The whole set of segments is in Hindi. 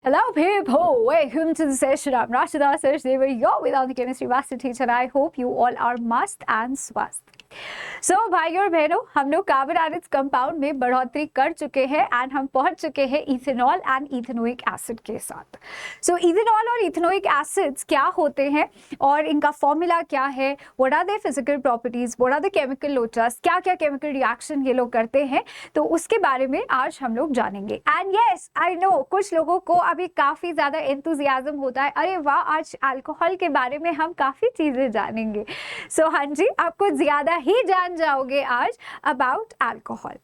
Hello people, welcome to the session. I'm Rashida Sachdev, you're without the chemistry master teacher and I hope you all are mast and swast. सो भाई और बहनों, हम लोग कार्बन आयनिक कंपाउंड में बढ़ोतरी कर चुके हैं एंड हम पहुंच चुके हैं इथेनॉल एंड इथेनोइक एसिड के साथ. सो इथेनॉल और इथेनोइक एसिड्स क्या होते हैं और इनका फॉर्मूला क्या है, what are the physical properties, what are the chemical लोचस, क्या क्या केमिकल रिएक्शन ये लोग करते हैं, तो उसके बारे में आज हम लोग जानेंगे. एंड यस आई नो कुछ लोगों को अभी काफी ज्यादा एंथुजियाज्म होता है, अरे वाह आज अल्कोहल के बारे में हम काफी चीजें जानेंगे. सो हाँ जी, आपको ज्यादा ही जान जाओगे आज about alcohol.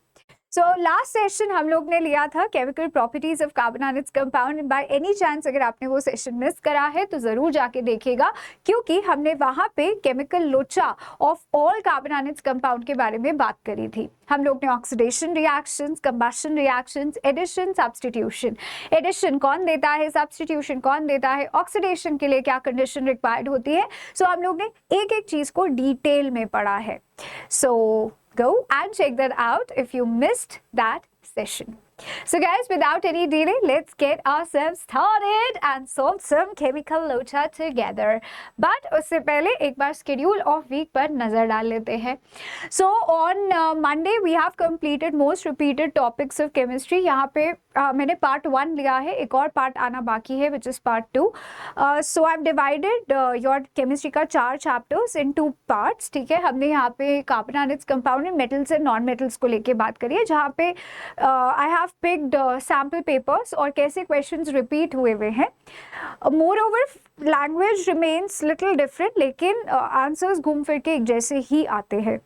So last session हम लोग ने लिया था chemical properties of carbon ionic compound. By any chance अगर आपने वो सेशन मिस करा है तो जरूर जाके देखेगा, क्योंकि हमने वहां पे केमिकल लोचा of all carbon ionic compound के बारे में बात करी थी. हम लोग ने oxidation reactions, combustion reactions, addition, substitution. Addition कौन देता है, सब्स्टिट्यूशन कौन देता है, ऑक्सीडेशन के लिए क्या कंडीशन रिक्वायर्ड होती है. सो हम लोग ने एक एक चीज को डिटेल में पढ़ा है. सो go and check that out if you missed that session. So guys, without any delay, let's get ourselves started and solve some chemical locha together. But उससे पहले एक बार schedule of week पर नजर डाल लेते हैं. So on Monday we have completed most repeated topics of chemistry. यहाँ पे मैंने part 1 लिया है, एक और part आना बाकी है which is part 2. So I've divided your chemistry का 4 chapters in 2 parts. ठीक है, हमने यहाँ पे कार्बन आयनिक कंपाउंड में मेटल्स एंड नॉन मेटल्स को लेके बात करी है, जहाँ पे I have picked sample papers और कैसे questions repeat हुए हैं. Moreover, language remains little different, लेकिन answers घूम फिर के एक जैसे ही आते हैं.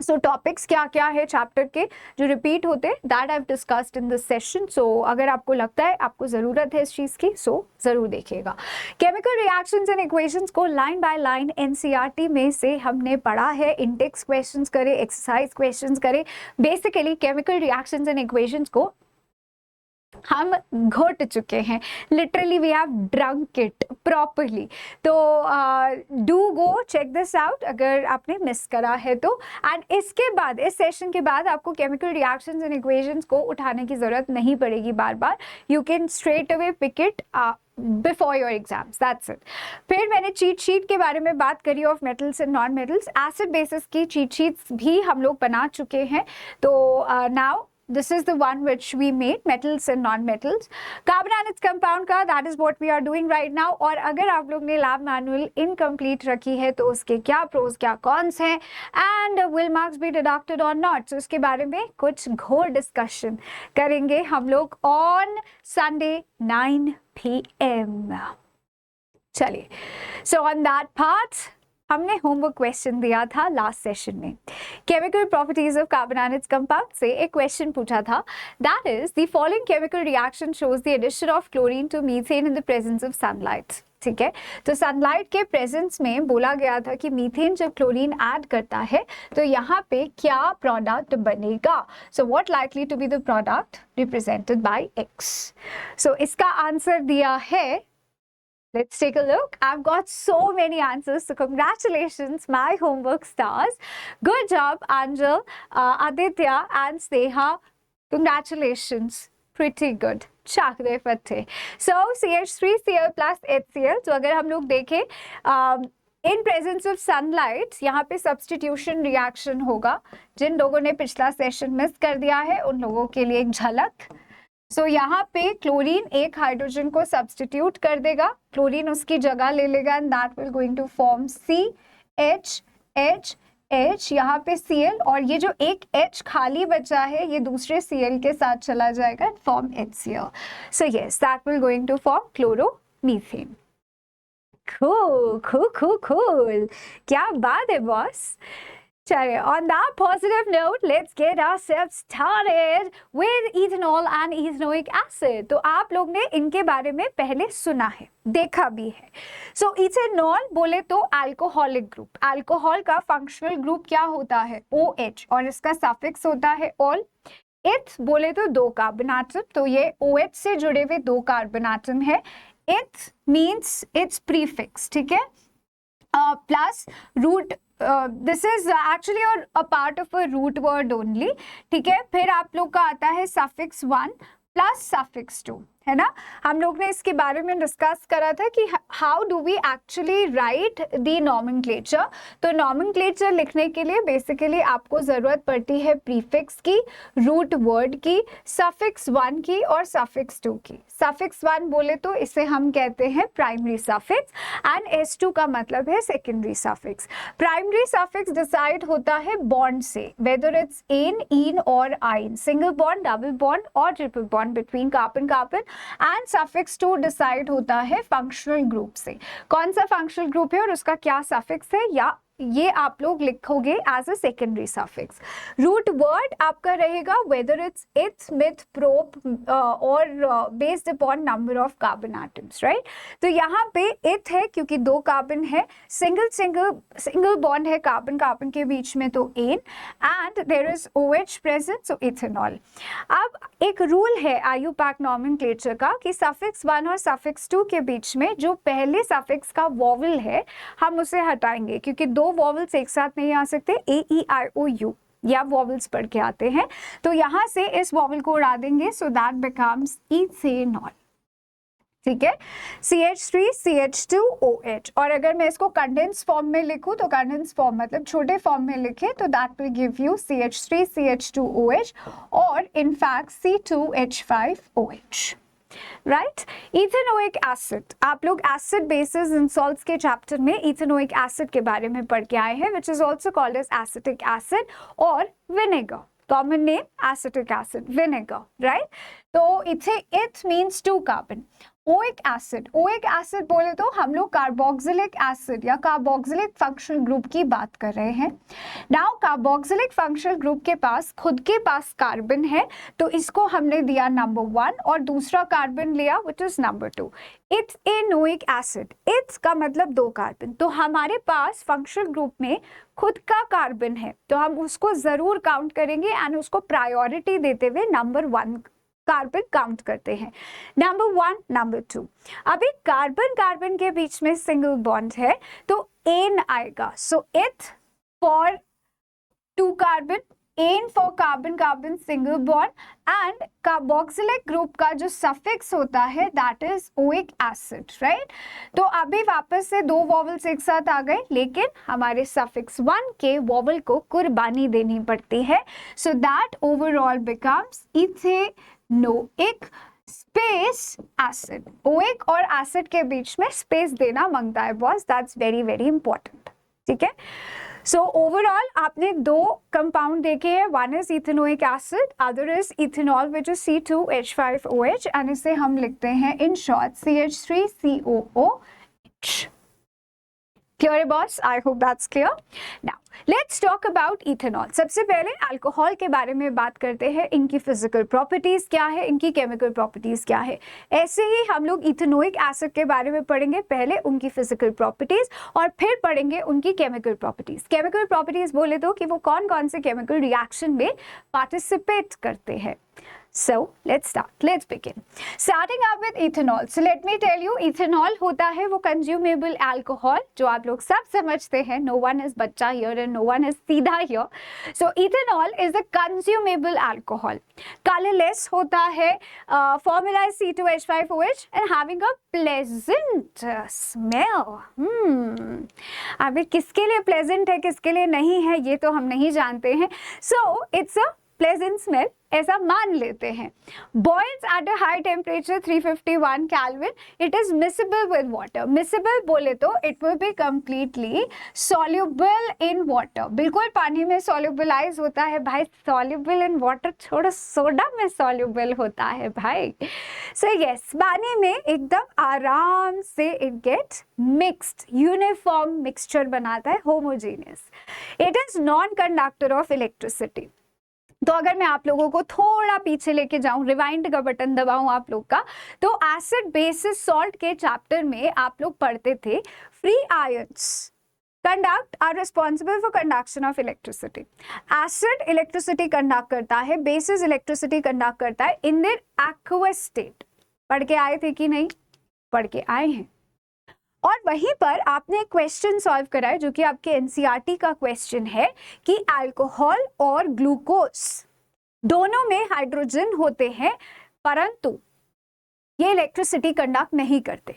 So topics क्या क्या है चैप्टर के जो रिपीट होते हैं, that I've discussed in this session. So अगर आपको लगता है आपको ज़रूरत है इस चीज़ की, so ज़रूर देखिएगा. केमिकल रिएक्शंस एंड इक्वेशंस को लाइन बाय लाइन एनसीईआरटी में से हमने पढ़ा है. इंटेक्स क्वेश्चंस करे, एक्सरसाइज क्वेश्चंस करे, basically chemical reactions and equations को हम घोट चुके हैं. Literally we have drunk it properly. तो do go check this out अगर आपने मिस करा है तो. एंड इसके बाद, इस सेशन के बाद आपको केमिकल रिएक्शंस एंड इक्वेशंस को उठाने की जरूरत नहीं पड़ेगी बार बार. You can straight away pick it before your exams, that's it. फिर मैंने चीट शीट के बारे में बात करी of metals and non metals. Acid bases की चीट शीट्स भी हम लोग बना चुके हैं. तो now this is the one which we made, metals and non-metals. Carbon ionic compound का that is what we are doing right now. और अगर आप लोग ने lab manual incomplete रखी है तो उसके क्या pros क्या cons हैं and will marks be deducted or not, so उसके बारे में कुछ घोर discussion करेंगे हम लोग on Sunday 9 PM. चलिए, so on that part हमने होमवर्क क्वेश्चन दिया था लास्ट सेशन में. Chemical properties of carbon ionic compound से एक क्वेश्चन पूछा था, that is the following chemical reaction shows the addition of chlorine to methane in the presence of sunlight. ठीक है, तो सनलाइट के प्रेजेंस में बोला गया था कि मीथेन जब क्लोरीन ऐड करता है तो यहाँ पे क्या प्रोडक्ट बनेगा. So what likely to be the product represented by x. So इसका आंसर दिया है, let's take a look. I've got so many answers, so congratulations my homework stars. Good job Angel, Aditya and Sneha. Congratulations, pretty good. चाकरे Fatte. So CH3Cl plus HCl. तो अगर हम लोग देखें इन प्रेजेंस ऑफ सनलाइट, यहाँ पे सब्स्टिट्यूशन रिएक्शन होगा. जिन लोगों ने पिछला सेशन मिस कर दिया है उन लोगों के लिए एक झलक. सो यहाँ पे क्लोरीन एक हाइड्रोजन को सब्स्टिट्यूट कर देगा, क्लोरीन उसकी जगह ले लेगा and that will going to form CH. यहाँ पे Cl और ये जो एक H खाली बचा है ये दूसरे Cl के साथ चला जाएगा and form HCl. So yes, that will going to form chloromethane. cool. क्या बात है बॉस. चलिए, on that positive note, let's get ourselves started with ethanol and ethanoic acid. तो आप लोग ने इनके बारे में पहले सुना है, देखा भी है. सो इथेनॉल बोले तो अल्कोहलिक ग्रुप. अल्कोहल का फंक्शनल ग्रुप क्या होता है, OH, और इसका सफिक्स होता है ऑल. इथ बोले तो 2 कार्बन एटम, तो ये OH से जुड़े हुए 2 कार्बन एटम है. इथ मीन्स इट्स प्रीफिक्स. ठीक है, plus root, this is actually a part of a root word only. ठीक है, फिर आप लोग का आता है सफिक्स 1 प्लस सफिक्स 2, है ना। हम लोग ने इसके बारे में डिस्कस करा था कि how do we actually write the nomenclature. तो नॉमेनक्लेचर लिखने के लिए बेसिकली आपको जरूरत पड़ती है प्रीफिक्स की, रूट वर्ड की, सफिक्स 1 की और सफिक्स 2 की। सफिक्स 1 बोले तो इसे हम कहते हैं प्राइमरी सफिक्स एंड S2 का मतलब है secondary suffix. Primary suffix decide होता है बॉन्ड से, वेदर इट्स एन, इन और आइन, सिंगल बॉन्ड, डबल बॉन्ड और triple bond between carbon carbon. And suffix 2 decide होता है फंक्शनल ग्रुप से, कौन सा फंक्शनल ग्रुप है और उसका क्या सफिक्स है, या ये आप लोग लिखोगे as a secondary suffix. Root word आपका रहेगा whether it's eth, meth, prop और based upon number of carbon atoms, right. तो यहाँ पे इथ है क्योंकि 2 कार्बन है, सिंगल बॉन्ड है कार्बन कार्बन के बीच में तो an, and there is OH present so ethanol. अब एक रूल है IUPAC नॉमेनक्लेचर का कि सफिक्स 1 और सफिक्स 2 के बीच में जो पहले सफिक्स का वॉवल है हम उसे हटाएंगे, क्योंकि 2 वॉवल्स एक साथ नहीं आ सकते, AEIOU या वॉवल्स पढ़ के आते हैं, तो यहां से इस वॉवल को उड़ा देंगे, सो दैट बिकम्स इथेनॉल, ठीक है। CH3 CH2OH। और अगर मैं इसको कंडेंस फॉर्म में लिखूं तो कंडेंस फॉर्म मतलब छोटे फॉर्म में लिखे तो that will give you CH3 CH2OH और in fact C2H5OH, right. Ethanoic acid, आप लोग एसिड बेसिस एंड सॉल्ट्स के चैप्टर में इथेनोइक एसिड के बारे में पढ़ के आए हैं, which is also called as acetic acid और vinegar, common name acetic acid, vinegar, right. तो eth means 2 carbon. Oic acid बोले तो हम लोग कार्बोक्सिलिक एसिड या कार्बोक्सिलिक फंक्शनल ग्रुप की बात कर रहे हैं। नाउ कार्बोक्सिलिक फंक्शनल ग्रुप के पास खुद के पास कार्बन है, तो इसको हमने दिया नंबर 1 और दूसरा कार्बन लिया which is number 2। Ethanoic acid, इथ का मतलब 2 कार्बन, तो हमारे पास फंक्शनल ग्रुप में खुद का कार्बन है तो हम उसको जरूर काउंट करेंगे एंड उसको प्रायोरिटी देते हुए नंबर 1 कार्बन काउंट करते हैं, नंबर 1, नंबर 2। अभी कार्बन कार्बन के बीच में सिंगल बॉन्ड है तो एन आएगा, so eth for 2 carbon, an for carbon carbon single bond, and carboxylic group का जो सफिक्स होता है that is oic acid, right. तो अभी वापस से 2 वॉवल्स एक साथ आ गए, लेकिन हमारे सफिक्स 1 के वॉवल को कुर्बानी देनी पड़ती है, so that overall becomes ethanoic space acid. Oic और एसिड के बीच में स्पेस देना मांगता है boss, that's very very important, ठीक है। सो ओवरऑल आपने 2 कंपाउंड देखे हैं, one is ethanoic acid, other is ethanol which is C2H5OH, and इसे हम लिखते हैं इन शॉर्ट CH3COOH। क्लियर है boss? I hope that's clear. Now let's talk about ethanol. सबसे पहले अल्कोहल के बारे में बात करते हैं, इनकी फिजिकल प्रॉपर्टीज क्या है, इनकी केमिकल प्रॉपर्टीज क्या है। ऐसे ही हम लोग इथेनोइक एसिड के बारे में पढ़ेंगे, पहले उनकी फिजिकल प्रॉपर्टीज और फिर पढ़ेंगे उनकी केमिकल प्रॉपर्टीज। केमिकल प्रॉपर्टीज बोले तो कि वो कौन कौन से केमिकल रिएक्शन में पार्टिसिपेट करते हैं। So let's start. Let's begin. Starting up with ethanol. So let me tell you, ethanol होता है वो consumable alcohol जो आप लोग सब समझते हैं. No one is बच्चा here and no one is सीधा here. So ethanol is a consumable alcohol. Colorless होता है, formula is C2H5OH and having a pleasant smell. अभी किसके लिए pleasant है किसके लिए नहीं है ये तो हम नहीं जानते हैं. So it's a pleasant smell, ऐसा मान लेते हैं. Boils at a high temperature 351 Kelvin. It is miscible with water. Miscible बोले तो it will be completely soluble in water. बिल्कुल पानी में solubilize होता है भाई. Soluble in water छोड़ो, सोडा में soluble होता है भाई. So yes, पानी में एकदम आराम से it gets mixed, uniform mixture बनाता है, homogeneous. It is non-conductor of electricity. तो अगर मैं आप लोगों को थोड़ा पीछे लेके जाऊं, रिवाइंड का बटन दबाऊं आप लोग का, तो एसिड बेसिस सॉल्ट के चैप्टर में आप लोग पढ़ते थे free ions conduct are responsible for conduction of electricity. Acid electricity conduct करता है, बेसिस इलेक्ट्रिसिटी कंडक्ट करता है इन देयर एक्वस स्टेट. पढ़ के आए थे कि नहीं? पढ़ के आए हैं. और वहीं पर आपने एक क्वेश्चन सॉल्व करा है जो कि आपके एनसीईआरटी का क्वेश्चन है कि अल्कोहल और ग्लूकोज दोनों में हाइड्रोजन होते हैं, परंतु ये इलेक्ट्रिसिटी कंडक्ट नहीं करते।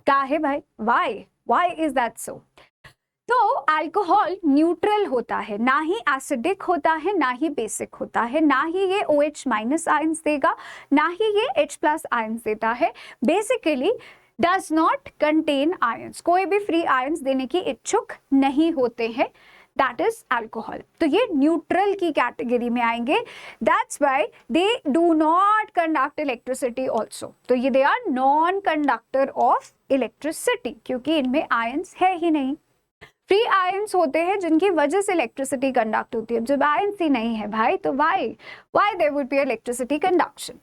क्या है भाई? Why is that so? तो अल्कोहल न्यूट्रल होता है, ना ही एसिडिक होता है, ना ही बेसिक होता है, ना ही ये OH माइनस आयंस देगा, ना ही ये H प्लस आयंस देता है। Basically does not contain ions, कोई भी फ्री आयंस देने की इच्छुक नहीं होते हैं, दैट इज अल्कोहल। तो ये न्यूट्रल की कैटेगरी में आएंगे, that's why they do not conduct electricity also. तो ये they are non conductor of electricity, क्योंकि इनमें आयंस है ही नहीं। फ्री आयंस होते हैं जिनकी वजह से इलेक्ट्रिसिटी कंडक्ट होती है, जब आयंस ही नहीं है भाई तो why there would be electricity conduction.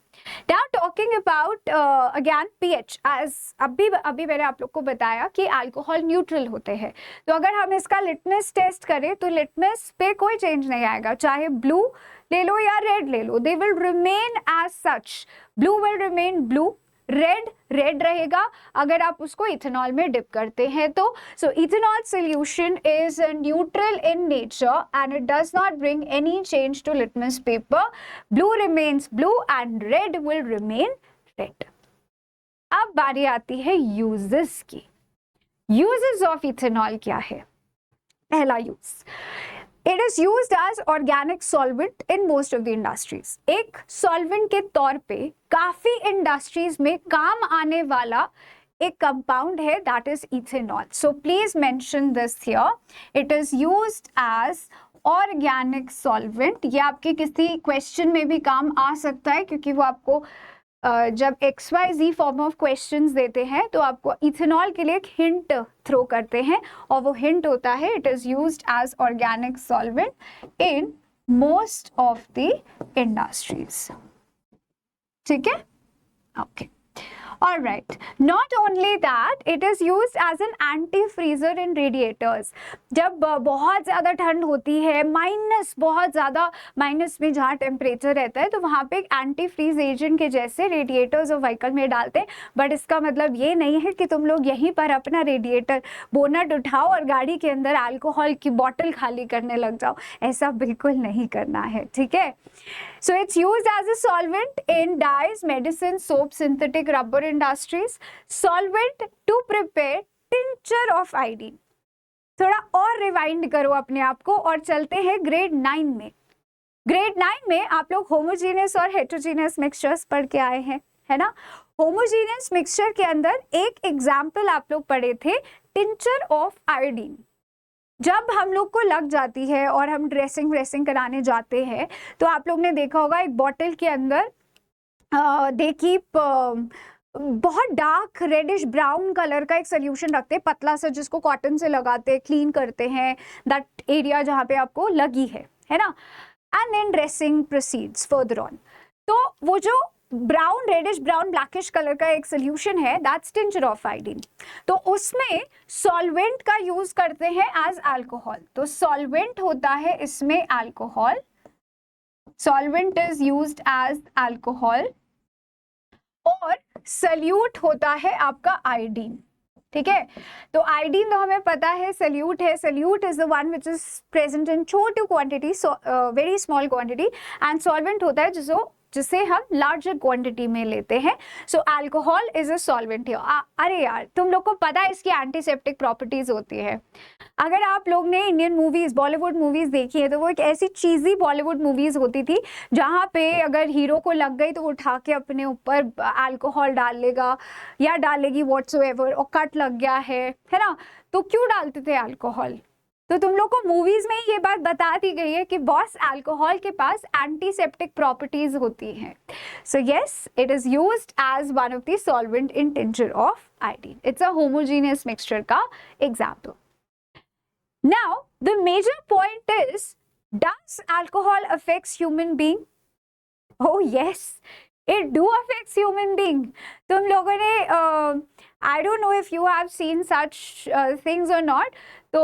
Now talking about again pH, as अभी मैंने आप लोग को बताया कि अल्कोहल न्यूट्रल होते हैं। तो अगर हम इसका लिटमस टेस्ट करें तो लिटमस पे कोई चेंज नहीं आएगा, चाहे ब्लू ले लो या रेड ले लो, they will remain as such. Blue will remain blue, red रहेगा अगर आप उसको इथेनॉल में डिप करते हैं तो। So ethanol solution is neutral in nature and it does not bring any change to litmus paper. Blue remains blue and red will remain red. अब बारी आती है यूजेस की। यूजेस ऑफ इथेनॉल क्या है? पहला use, it is used as organic solvent in most of the industries. एक सॉल्वेंट के तौर पे काफी इंडस्ट्रीज में काम आने वाला एक कंपाउंड है, that is ethanol. So please mention this here, it is used as organic solvent. ये आपके किसी क्वेश्चन में भी काम आ सकता है, क्योंकि वो आपको जब XYZ फॉर्म ऑफ क्वेश्चंस देते हैं तो आपको इथेनॉल के लिए एक हिंट थ्रो करते हैं, और वो हिंट होता है it is used as organic solvent in most of the industries. ठीक है, okay. All right. Not only that, it is used as an anti-freezer in radiators. जब बहुत ज़्यादा ठंड होती है, बहुत ज़्यादा माइनस में जहाँ टेम्परेचर रहता है, तो वहाँ पे एक एंटी फ्रीज एजेंट के जैसे रेडिएटर्स और व्हीकल में डालते हैं। बट इसका मतलब ये नहीं है कि तुम लोग यहीं पर अपना रेडिएटर बोनट उठाओ और गाड़ी के अंदर अल्कोहल की बॉटल खाली करने लग जाओ, ऐसा बिल्कुल नहीं करना है, ठीक है। So it's used as a solvent in dyes, medicine, soap, synthetic rubber industries. Solvent to prepare tincture of iodine. थोड़ा और रिवाइंड करो अपने आप को और चलते हैं ग्रेड 9 में। ग्रेड 9 में आप लोग होमोजीनियस और हेटेरोजीनियस मिक्सचर्स पढ़ के आए हैं, है ना। होमोजीनियस मिक्सचर के अंदर एक एग्जाम्पल आप लोग पढ़े थे, टिंचर ऑफ आयोडीन। जब हम लोग को लग जाती है और हम ड्रेसिंग कराने जाते हैं तो आप लोग ने देखा होगा एक बॉटल के अंदर दे कीप बहुत डार्क रेडिश ब्राउन कलर का एक सोल्यूशन रखते हैं, पतला सा, जिसको कॉटन से लगाते हैं, क्लीन करते हैं दैट एरिया जहाँ पे आपको लगी है ना। And then dressing proceeds further on. तो वो जो brown reddish brown blackish colour का एक सोल्यूशन है, दैट्स टिंचर ऑफ आयोडीन। तो उसमें सॉल्वेंट का यूज करते हैं एज अल्कोहल। तो सॉल्वेंट होता है इसमें alcohol, solvent is used as alcohol, और सल्यूट होता है आपका आयोडीन, ठीक है। तो आयोडीन तो हमें पता है सल्यूट है, solute is the one which is present in छोटी quantity, very small quantity, and solvent होता है जिसे हम लार्जर क्वांटिटी में लेते हैं। So alcohol is a solvent here. अरे यार, तुम लोग को पता है इसकी एंटीसेप्टिक प्रॉपर्टीज होती है। अगर आप लोग ने इंडियन मूवीज, बॉलीवुड मूवीज देखी है तो वो एक ऐसी चीज़ी बॉलीवुड मूवीज होती थी जहाँ पे अगर हीरो को लग गई तो उठा के अपने ऊपर अल्कोहल डाल लेगा या डालेगी व्हाट्सोएवर, और कट लग गया है ना, तो क्यों डालते थे अल्कोहल? तो तुम लोग को मूवीज में ये बात बता दी गई है कि बॉस अल्कोहल के पास एंटीसेप्टिक प्रॉपर्टीज होती हैं। So yes, it is used as one of the solvent in tincture of iodine. It's a homogeneous mixture का example. Now, the major point is, does alcohol affects human being? Oh yes, it do affects human being. तुम लोगों ने I don't know if you have seen such things or not. तो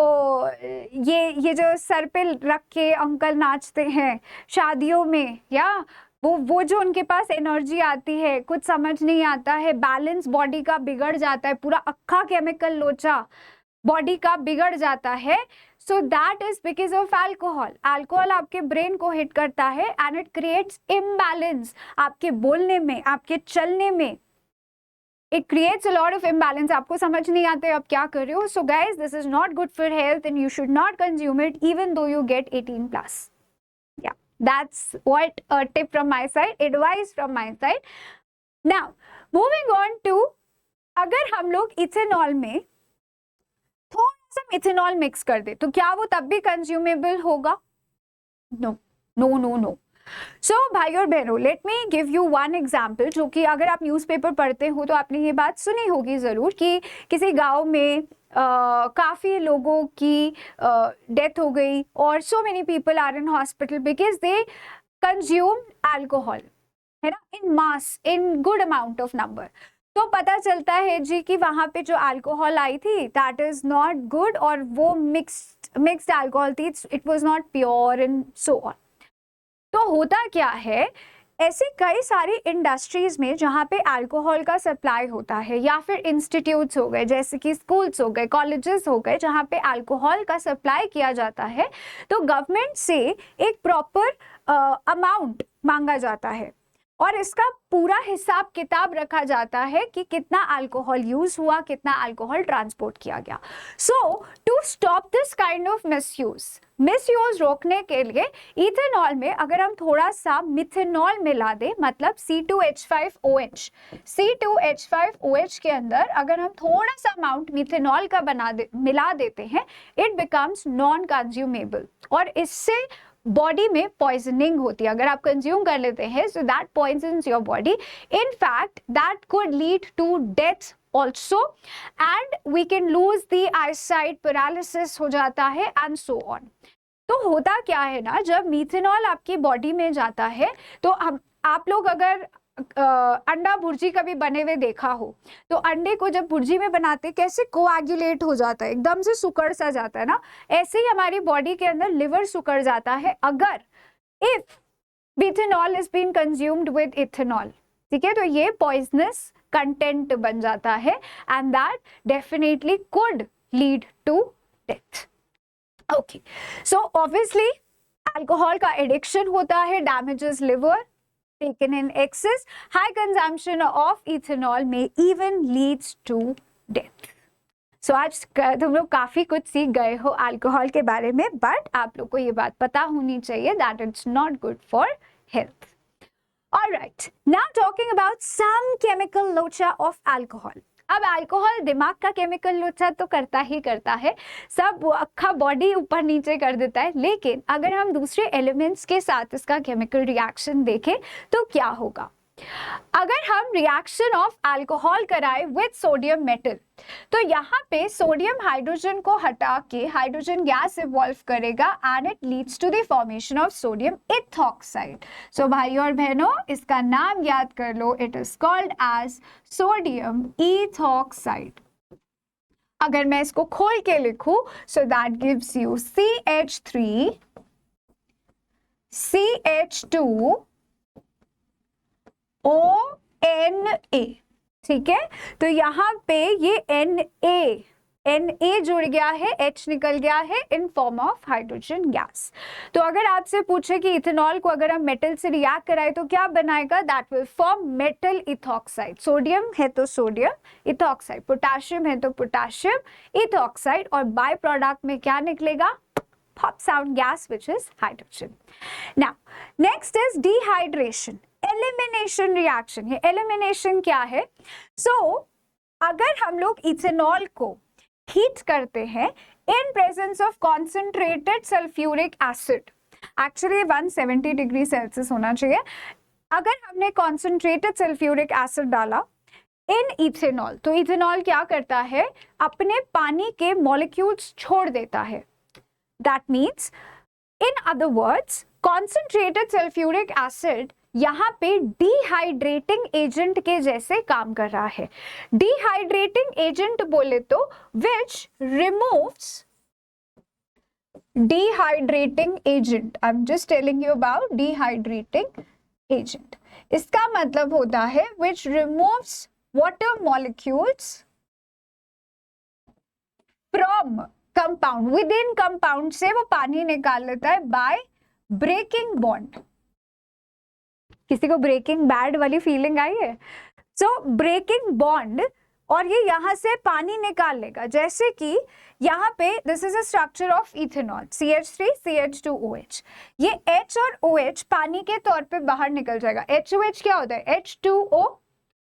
ये जो सर पे रख के अंकल नाचते हैं शादियों में, या वो जो उनके पास एनर्जी आती है, कुछ समझ नहीं आता है, बैलेंस बॉडी का बिगड़ जाता है, पूरा अक्खा केमिकल लोचा बॉडी का बिगड़ जाता है। So that is because of alcohol. Alcohol आपके ब्रेन को हिट करता है एंड इट क्रिएट्स इम्बैलेंस आपके बोलने में, आपके चलने में, it creates a lot of imbalance, आपको समझ नहीं आते आप क्या कर रहे हो. So guys, this is not good for health and you should not consume it even though you get 18+. Yeah, that's what a tip from my side, advice from my side. Now moving on to, अगर हम लोग इथेनॉल में थोड़ा सा मिथेनॉल मिक्स कर दे तो क्या वो तब भी कंज्यूमेबल होगा? No no no no. So भाई और बहनों, let me give you one example, जो कि अगर आप न्यूज़पेपर पढ़ते हो तो आपने ये बात सुनी होगी ज़रूर कि किसी गांव में काफ़ी लोगों की डेथ हो गई और so many people are in hospital because they consume alcohol, है ना, in mass, in good amount of number. तो पता चलता है जी कि वहां पे जो अल्कोहल आई थी दैट इज नॉट गुड, और वो मिक्स्ड अल्कोहल थी, it was not pure and so on. तो होता क्या है, ऐसे कई सारी इंडस्ट्रीज में जहाँ पे अल्कोहल का सप्लाई होता है, या फिर इंस्टीट्यूट्स हो गए जैसे कि स्कूल्स हो गए, कॉलेजेस हो गए, जहाँ पे अल्कोहल का सप्लाई किया जाता है, तो गवर्नमेंट से एक प्रॉपर अमाउंट मांगा जाता है और इसका पूरा हिसाब किताब रखा जाता है कि कितना अल्कोहल यूज हुआ, कितना अल्कोहल ट्रांसपोर्ट किया गया. So to stop this kind of misuse रोकने के लिए इथेनॉल में अगर हम थोड़ा सा मिथेनॉल मिला दें, मतलब C2H5OH, C2H5OH के अंदर अगर हम थोड़ा सा अमाउंट मिथेनॉल का मिला देते हैं, इट बिकम्स नॉन कंज्यूमेबल, और इससे बॉडी में पॉइजनिंग होती है. अगर आप कंज्यूम कर लेते हैं, so that poisons your body. In fact that could lead to death also, and we can lose the eyesight, paralysis हो जाता है and so on. तो होता क्या है ना, जब मीथेनॉल आपकी बॉडी में जाता है तो आप लोग अगर अंडा भुर्जी कभी बने हुए देखा हो, तो अंडे को जब भुर्जी में बनाते कैसे कोएगुलेट हो जाता है, एकदम से सुकड़ सा जाता है ना, ऐसे ही हमारी बॉडी के अंदर लिवर सुकड़ जाता है अगर if methanol is been consumed with ethanol. ठीक है, तो ये पॉइजनस कंटेंट बन जाता है and that definitely could lead to death. Okay, so obviously alcohol का एडिक्शन होता है, damages liver, taken in excess, high consumption of ethanol में even leads to death. So आज तुम लोग काफी कुछ सीख गए हो अल्कोहल के बारे में, बट आप लोग को ये बात पता होनी चाहिए that it's not good for health. Alright, now talking about some chemical locha of alcohol. अब अल्कोहल दिमाग का केमिकल लोचा तो करता ही करता है, सब अक्खा बॉडी ऊपर नीचे कर देता है, लेकिन अगर हम दूसरे एलिमेंट्स के साथ इसका केमिकल रिएक्शन देखें तो क्या होगा. अगर हम रिएक्शन ऑफ अल्कोहल कराए विद सोडियम मेटल, तो यहाँ पे सोडियम हाइड्रोजन को हटा के हाइड्रोजन गैस इवॉल्व करेगा and it leads to the formation of sodium ethoxide. So भाई और बहनों, इसका नाम याद कर लो, it is called as sodium ethoxide. अगर मैं इसको खोल के लिखूं, so that gives you CH3 CH2 ONA. ठीक है, तो यहाँ पे ये Na जुड़ गया है, H निकल गया है in form of hydrogen gas. तो अगर आपसे पूछे कि इथेनॉल को अगर हम मेटल से रिएक्ट कराए तो क्या बनाएगा, that will form metal ethoxide. Sodium है तो सोडियम इथॉक्साइड, पोटेशियम है तो पोटेशियम इथॉक्साइड, और बाय प्रोडक्ट में क्या निकलेगा, pop sound gas which is hydrogen. Now next is dehydration, elimination reaction. ये एलिमिनेशन क्या है, अगर हम लोग इथेनॉल को हीट करते हैं इन presence of concentrated sulphuric acid, actually 170 degree Celsius होना चाहिए. अगर हमने कॉन्सेंट्रेटेड सल्फ्यूरिक एसिड डाला इन इथेनॉल, तो इथेनॉल क्या करता है, अपने पानी के मॉलिक्यूल्स छोड़ देता है. That means, in other words, concentrated sulphuric acid यहाँ पे डिहाइड्रेटिंग एजेंट के जैसे काम कर रहा है. डिहाइड्रेटिंग एजेंट बोले तो विच removes, dehydrating agent, I am just telling you about dehydrating agent. इसका मतलब होता है विच removes water molecules from compound, with in compound से वो पानी निकाल लेता है बाय ब्रेकिंग बॉन्ड. किसी को ब्रेकिंग बैड वाली फीलिंग आई है? सो ब्रेकिंग बॉन्ड, और ये यहाँ से पानी निकाल लेगा, जैसे कि यहाँ पे this is a structure of ethanol, CH3 CH2OH। ये H और OH पानी के तौर पे बाहर निकल जाएगा। HOH क्या होता है? H2O,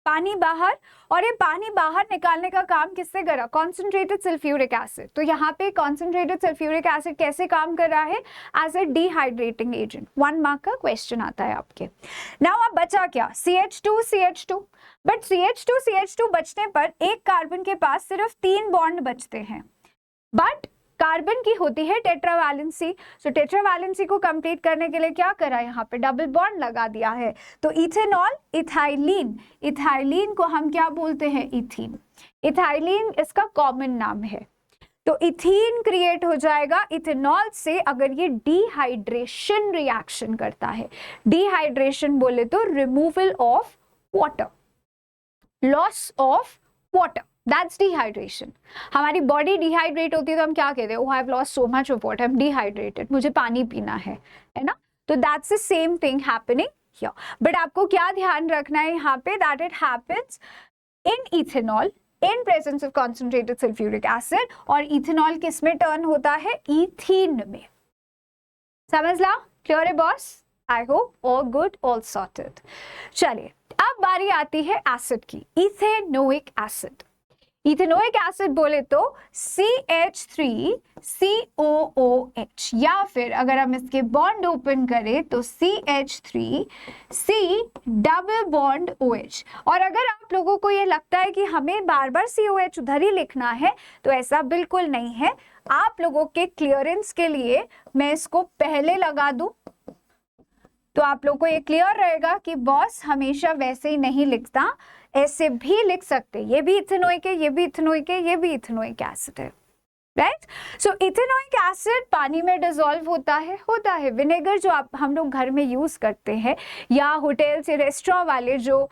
पानी बाहर, और ये पानी बाहर निकालने का काम किससे कर रहा? Concentrated sulphuric acid. तो यहाँ पे कॉन्सेंट्रेटेड सल्फ्यूरिक एसिड कैसे काम कर रहा है? As a dehydrating agent. 1 mark का क्वेश्चन आता है आपके। नाउ अब बचा क्या? CH2 बट CH2 बचने पर एक कार्बन के पास सिर्फ 3 बॉन्ड बचते हैं, बट कार्बन की होती है टेट्रावैलेंसी। सो टेट्रावैलेंसी को कंप्लीट करने के लिए क्या करा? यहाँ पे डबल बॉन्ड लगा दिया है। तो इथेनॉल, इथाइलिन, इथाइलिन को हम क्या बोलते हैं? इथीन। इथाइलिन इसका कॉमन नाम है। तो इथीन क्रिएट हो जाएगा इथेनॉल से अगर ये डिहाइड्रेशन रिएक्शन करता है। डिहाइड्रेशन बोले तो removal of water, loss of water, that's dehydration. हमारी बॉडी डिहाइड्रेट होती है तो हम क्या कहते हैं? Oh I have lost so much of water, I am dehydrated, मुझे पानी पीना है ना? तो that's the same thing happening here. But आपको क्या ध्यान रखना है यहाँ पे? That it happens in ethanol in presence of concentrated sulphuric acid, और इथेनॉल किस में टर्न होता है? ईथीन में। समझ ला? क्लियर है boss? I hope all good, all sorted. चलिए अब बारी आती है एसिड की, इथेनोइक एसिड। इथेनोइक एसिड बोले तो CH3COOH, या फिर अगर हम इसके बॉन्ड ओपन करें तो CH3C डबल बॉन्ड OH। और अगर आप लोगों को ये लगता है कि हमें बार बार COH उधर ही लिखना है, तो ऐसा बिल्कुल नहीं है। आप लोगों के क्लियरेंस के लिए मैं इसको पहले लगा दूं, तो आप लोगों को ये क्लियर रहेगा कि बॉस हमेशा वैसे ही नहीं लिखता, ऐसे भी लिख सकते। ये भी इथेनोइक है, ये भी इथेनोइक है, ये भी इथेनोइक एसिड है, राइट? सो इथेनोइक एसिड पानी में डिसॉल्व होता है। विनेगर जो हम लोग घर में यूज करते हैं, या होटल से रेस्टोरेंट वाले जो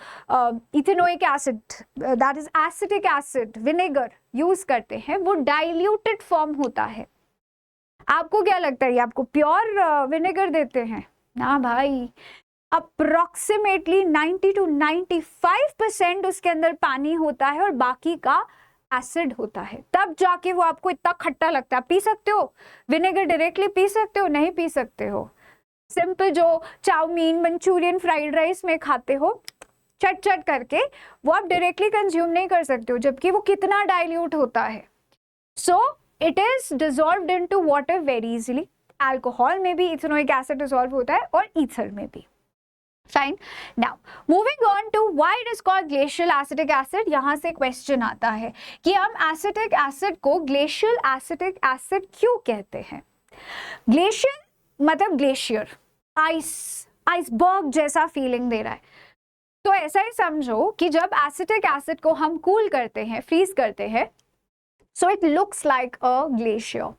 ethanoic acid, that is acetic acid vinegar use करते हैं, वो डाइल्यूटेड फॉर्म होता है। आपको क्या लगता है? ये आपको प्योर विनेगर देते हैं? ना भाई, अप्रोक्सीमेटली 90 to 95% उसके अंदर पानी होता है और बाकी का एसिड होता है, तब जाके वो आपको इतना खट्टा लगता है। पी सकते हो विनेगर डायरेक्टली? पी सकते हो? नहीं पी सकते हो। सिंपल जो चाउमीन, मंचूरियन, फ्राइड राइस में खाते हो चट चट करके, वो आप डायरेक्टली कंज्यूम नहीं कर सकते हो, जबकि वो कितना डाइल्यूट होता है। So it is dissolved into water very easily. Alcohol में भी इथेनोइक एसिड डिसॉल्व होता है और ईथर में भी। Fine. Now moving on to why it is called glacial acetic acid. यहां से क्वेश्चन आता है कि हम एसिटिक एसिड को ग्लेशियल एसिटिक एसिड क्यों कहते हैं? ग्लेशियल मतलब ग्लेशियर, आइसबर्ग जैसा फीलिंग दे रहा है। तो ऐसा ही समझो कि जब एसिटिक एसिड को हम कूल करते हैं, फ्रीज करते हैं, so it looks like a glacier.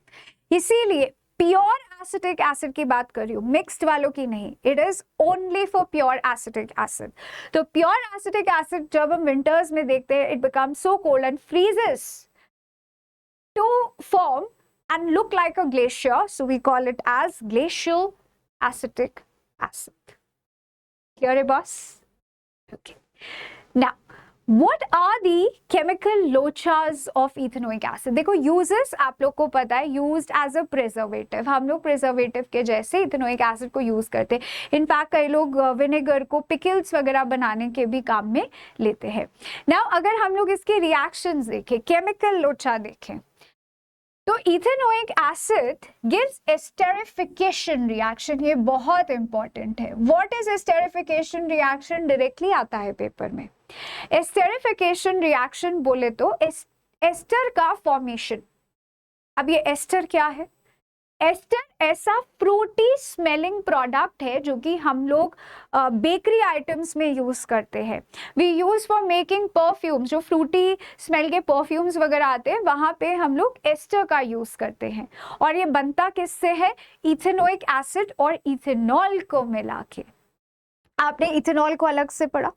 इसीलिए प्योर एसिटिक एसिड की बात कर रही हूँ, मिक्स्ड वालों की नहीं। It is only for pure acetic acid. तो प्योर एसिटिक एसिड जब हम विंटर्स में देखते हैं, it becomes so cold and freezes to form and look like a glacier, so we call it as glacial acetic acid. Clear है boss? Okay. Now What are the chemical lochas of ethanoic acid? देखो uses आप लोग को पता है, used as a preservative। हम लोग preservative के जैसे इथेनोइक एसिड को यूज करते हैं। इनफैक्ट कई लोग विनेगर को पिकल्स वगैरह बनाने के भी काम में लेते हैं। नाउ अगर हम लोग इसके रिएक्शंस देखें, केमिकल लोचा देखें, तो ethanoic acid gives esterification reaction. ये बहुत इंपॉर्टेंट है। What is esterification reaction? Directly आता है पेपर में। एस्टेरिफिकेशन रिएक्शन बोले तो एस्टर का फॉर्मेशन। अब ये एस्टर क्या है? एस्टर ऐसा फ्रूटी स्मेलिंग प्रोडक्ट है जो कि हम लोग बेकरी आइटम्स में यूज करते हैं। We use for making perfumes, जो फ्रूटी स्मेल के परफ्यूम्स वगैरह आते हैं, वहां पे हम लोग एस्टर का यूज करते हैं। और ये बनता किससे है? इथेनोइक एसिड और इथेनॉल को मिला के। आपने इथेनॉल को अलग से पढ़ा,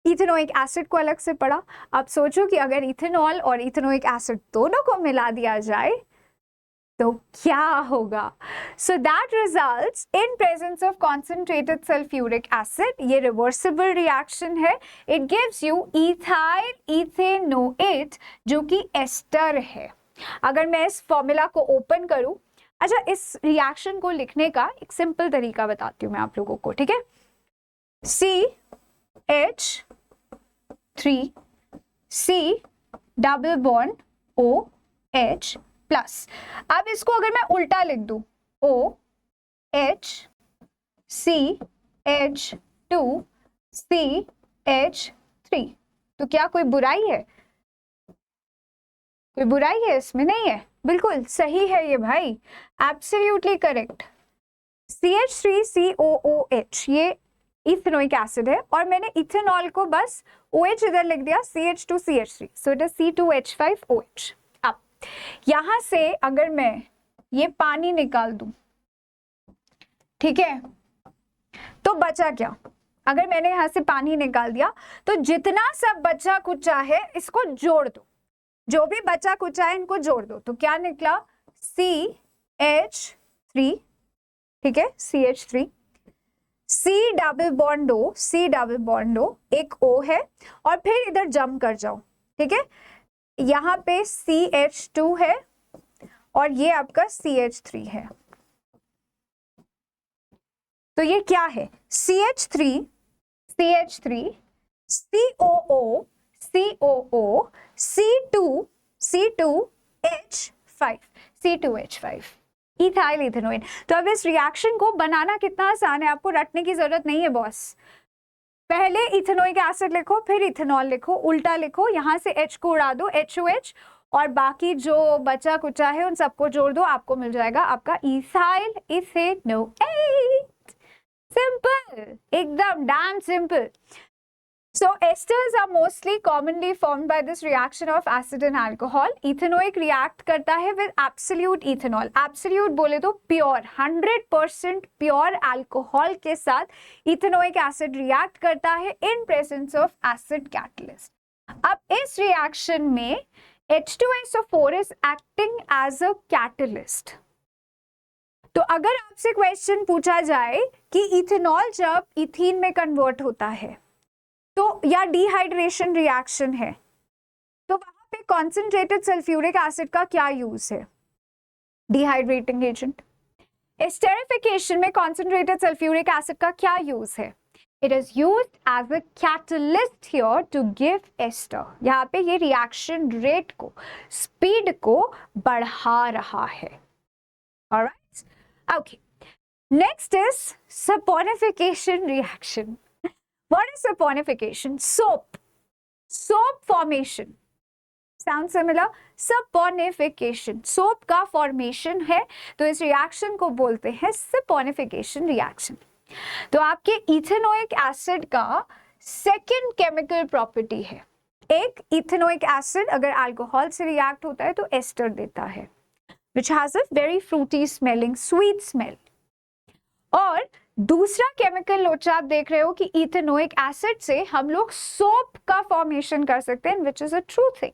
इथेनोइक एसिड को अलग से पढ़ा। अब सोचो कि अगर इथेनॉल और इथेनोइक एसिड दोनों को मिला दिया जाए तो क्या होगा? So that results in presence of concentrated sulphuric acid. ये रिवर्सिबल रिएक्शन है. It gives you ethyl ethanoate जो कि एस्टर है. अगर मैं इस फॉर्मूला को ओपन करूं, अच्छा इस रिएक्शन को लिखने का एक सिंपल तरीका बताती हूं मैं आप लोगों को, ठीक है. CH3 C double bond OH plus. अब इसको अगर मैं उल्टा लिख दूं, OH CH2 CH3, तो क्या कोई बुराई है? कोई बुराई है इसमें? नहीं है, बिल्कुल सही है ये भाई, एब्सोल्युटली करेक्ट. CH3COOH ये इथेनोइक एसिड है और मैंने इथेनॉल को बस OH इधर लिख दिया, CH2CH3, so it is C2H5OH. अब यहां से अगर मैं ये पानी निकाल दूं, ठीक है, तो बचा क्या? अगर मैंने यहां से पानी निकाल दिया तो जितना सब बचा कुचा है इसको जोड़ दो, जो भी बचा कुचा है इनको जोड़ दो, तो क्या निकला? CH3, ठीक है, CH3 C double bond O, C double bond O, एक O है और फिर इधर जंप कर जाओ, ठीक है, यहाँ पे CH2 है और ये आपका CH3 है. तो ये क्या है? CH3 CH3 COO COO C2H5 C2H5 ethyl ethanoate. तो अब इस रिएक्शन को बनाना कितना आसान है, आपको रटने की जरूरत नहीं है बॉस. पहले इथेनोइक एसिड लिखो, फिर इथेनॉल लिखो, उल्टा लिखो, यहां से H को उड़ा दो, HOH, और बाकी जो बचा कुचा है उन सबको जोड़ दो, आपको मिल जाएगा आपका इथाइल इथेनोएट. सिंपल, एकदम dam simple. So esters are mostly commonly formed by this reaction of acid and alcohol. Ethanoic react करता है with absolute ethanol. Absolute बोले तो pure, 100% pure alcohol के साथ ethanoic acid react करता है in presence of acid catalyst. अब इस reaction में H2SO4 is acting as a catalyst. तो अगर आपसे क्वेश्चन पूछा जाए कि इथेनॉल जब इथीन में कन्वर्ट होता है तो या डिहाइड्रेशन रिएक्शन है, तो वहां पे कॉन्सेंट्रेटेड सल्फ्यूरिक एसिड का क्या यूज है? Dehydrating agent. एस्टेरिफिकेशन में कॉन्सेंट्रेटेड सल्फ्यूरिक एसिड का क्या यूज है? It is used as a catalyst here to give ester. यहाँ पे ये रिएक्शन रेट को, स्पीड को बढ़ा रहा है. Alright, okay. Next is saponification reaction. What is saponification? Soap formation. Sound similar? Saponification. Soap का formation है, तो इस reaction को बोलते हैं saponification reaction. तो आपके इथेनोइक एसिड का सेकेंड केमिकल प्रॉपर्टी है. एक इथेनोइक एसिड अगर अल्कोहल से रिएक्ट होता है तो एस्टर देता है, which has a very fruity smelling, sweet smell. और दूसरा केमिकल लोचा आप देख रहे हो कि इथेनोइक एसिड से हम लोग सोप का फॉर्मेशन कर सकते हैं, which is a true thing.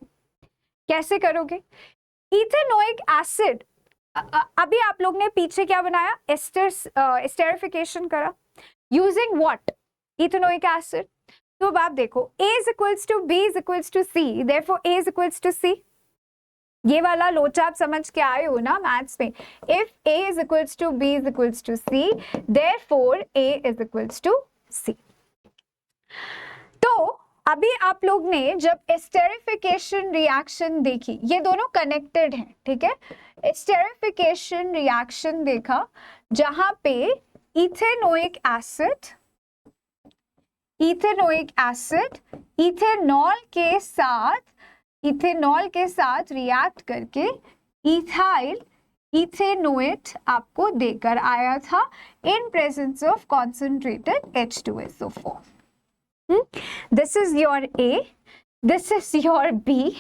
कैसे करोगे? इथेनोइक एसिड, अभी आप लोग ने पीछे क्या बनाया? एस्टेरिफिकेशन करा यूजिंग व्हाट? Ethanoic acid. तो अब आप देखो, A is equals to B is equals to C, therefore A is equals to C. ये वाला लोचा आप समझ के आए हो ना मैथ्स में. If A is equals to B is equals to C, therefore A is equals to C. तो अभी आप लोग ने जब एस्टेरिफिकेशन रिएक्शन देखी, ये दोनों कनेक्टेड हैं, ठीक है. एस्टेरिफिकेशन रिएक्शन देखा जहां पे इथेनोइक एसिड इथेनॉल के साथ रिएक्ट करके इथाइल इथेनोएट आपको देकर आया था इन presence of concentrated H2SO4. This is your A, this is your B,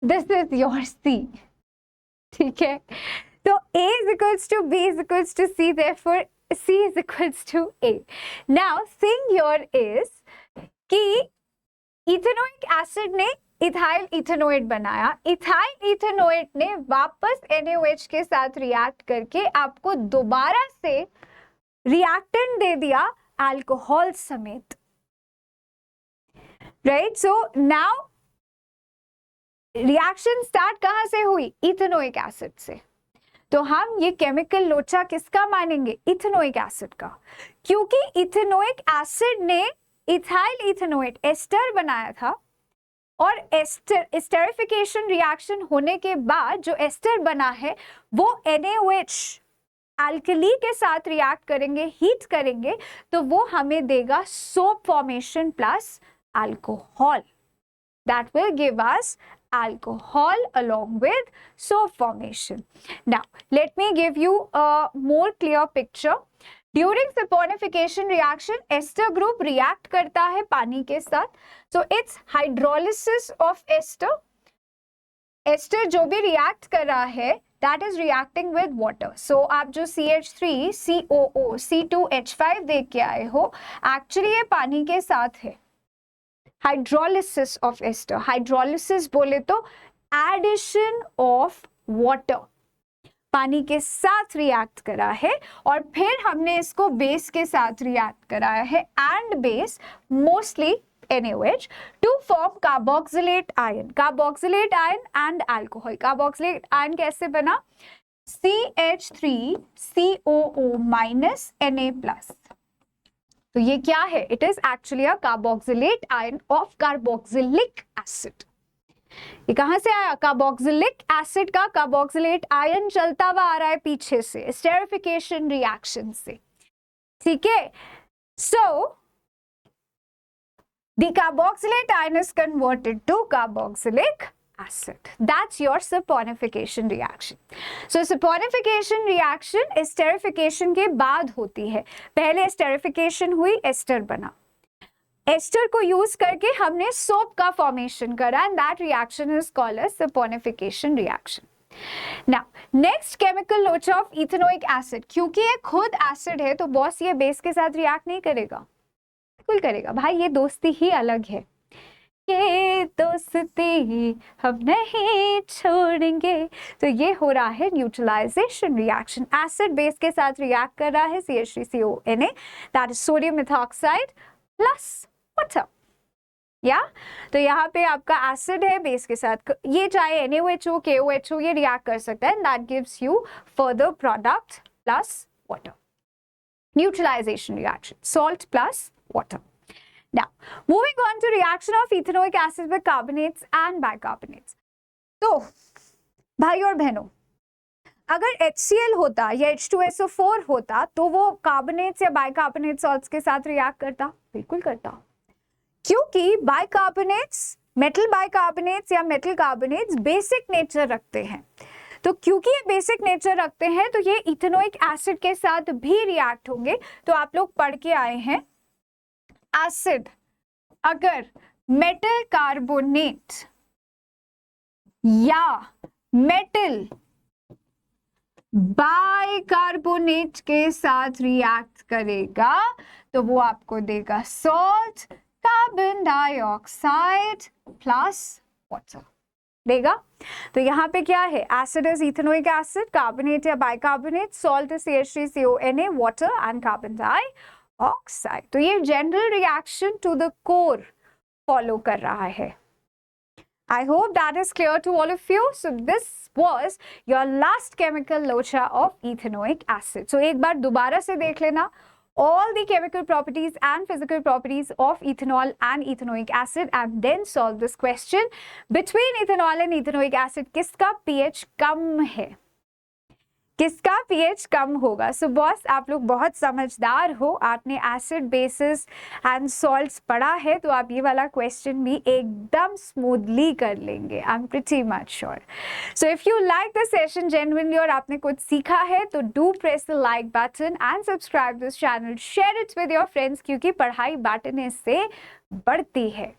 this is your C. ठीक है, तो A is equals to B is equals to C, therefore C is equals to A. Now thing here is कि इथेनोइक एसिड ने इथाइल इथेनोएट बनाया, इथाइल इथेनोएट ने वापस NaOH के साथ रिएक्ट करके आपको दोबारा से रिएक्टेंट दे दिया अल्कोहल समेत, right. So now reaction start कहां से हुई? इथेनोइक एसिड से। तो हम ये केमिकल लोचा किसका मानेंगे? इथेनोइक एसिड का, क्योंकि इथेनोइक एसिड ने इथाइल इथेनोएट एस्टर बनाया था और एस्टरिफिकेशन रिएक्शन होने के बाद जो एस्टर बना है वो NaOH अल्कली के साथ रिएक्ट करेंगे, हीट करेंगे, तो वो हमें देगा soap formation plus alcohol, that will give us alcohol along with soap formation. Now let me give you a more clear picture. During saponification reaction, ester group react करता है पानी के साथ, so it's hydrolysis of ester. ester जो भी react कर रहा है that is reacting with water. So आप जो CH3 COO C2H5 देख के आए हो, actually ये पानी के साथ है। हाइड्रोलिसिस ऑफ एस्टर, हाइड्रोलिसिस बोले तो एडिशन ऑफ वाटर, पानी के साथ रिएक्ट करा है और फिर हमने इसको बेस के साथ रिएक्ट कराया है, and base mostly NaOH to form carboxylate ion, carboxylate ion and alcohol. Carboxylate ion कैसे बना? CH3COO minus Na+। तो ये क्या है? It is actually a carboxylate ion of carboxylic acid. ये कहां से आया? कार्बोक्सिलिक एसिड का कार्बोक्सिलेट आयन चलता हुआ आ रहा है पीछे से, एस्टेरिफिकेशन रिएक्शन से, ठीक है। So the carboxylate ion is converted to carboxylic acid. That's your saponification reaction. So saponification reaction esterification के बाद होती है। पहले esterification हुई, एस्टर बना, एस्टर को यूज करके हमने सोप का फॉर्मेशन करा, and that reaction is called as saponification reaction. Now next chemical लोचा of ethanoic acid, क्योंकि ये खुद एसिड है तो बॉस ये बेस के साथ रिएक्ट नहीं करेगा, बिल्कुल करेगा भाई, ये दोस्ती ही अलग है, ये दोस्ती हम नहीं छोड़ेंगे। तो ये हो रहा है न्यूट्रलाइजेशन रिएक्शन, एसिड बेस के साथ रिएक्ट कर रहा है CH3CONa, that is sodium methoxide plus water, या तो यहाँ पे आपका एसिड है बेस के साथ, ये चाहे NaOH हो KOH हो, ये रिएक्ट कर सकता है, that gives you further product plus water, neutralization reaction, salt plus water. Now, moving on to reaction of ethanoic acid with carbonates and bicarbonates. तो भाई और बहनों, अगर HCl होता या H2SO4 होता तो वो कार्बोनेट्स या बाइकार्बोनेट सॉल्ट्स के साथ रिएक्ट करता? बिल्कुल करता, क्योंकि बाइकार्बोनेट्स, मेटल बाइकार्बोनेट्स या मेटल कार्बोनेट्स बेसिक नेचर रखते हैं। तो क्योंकि ये बेसिक नेचर रखते हैं तो ये इथेनोइक एसिड के साथ भी रिएक्ट होंगे। तो आप लोग पढ़ के आए हैं, एसिड अगर मेटल कार्बोनेट या मेटल बाइकार्बोनेट के साथ रिएक्ट करेगा तो वो आपको देगा salt, carbon dioxide plus water देगा। तो यहाँ पे क्या है? Acid is ethanoic acid, carbonate या bicarbonate, salt is CH3CONa, water and carbon dioxide. तो ये general reaction to the core follow कर रहा है। I hope that is clear to all of you. So this was your last chemical locha of ethanoic acid. So एक बार दोबारा से देख लेना all the chemical properties and physical properties of ethanol and ethanoic acid and then solve this question. Between ethanol and ethanoic acid किसका pH कम है? किसका pH कम होगा? सो बॉस आप लोग बहुत समझदार हो, आपने एसिड बेसिस एंड सॉल्ट्स पढ़ा है तो आप ये वाला क्वेश्चन भी एकदम स्मूथली कर लेंगे। I am pretty much sure. So if you like the session genuinely और आपने कुछ सीखा है तो do press the like button and subscribe this channel, share it with your friends क्योंकि पढ़ाई बांटने से बढ़ती है।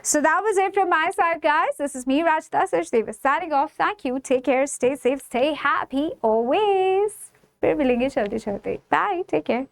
So that was it from my side, guys. This is me, Rajita Sachdeva, signing off. Thank you. Take care. Stay safe. Stay happy always. फिर मिलेंगे चलते चलते. Bye. Take care.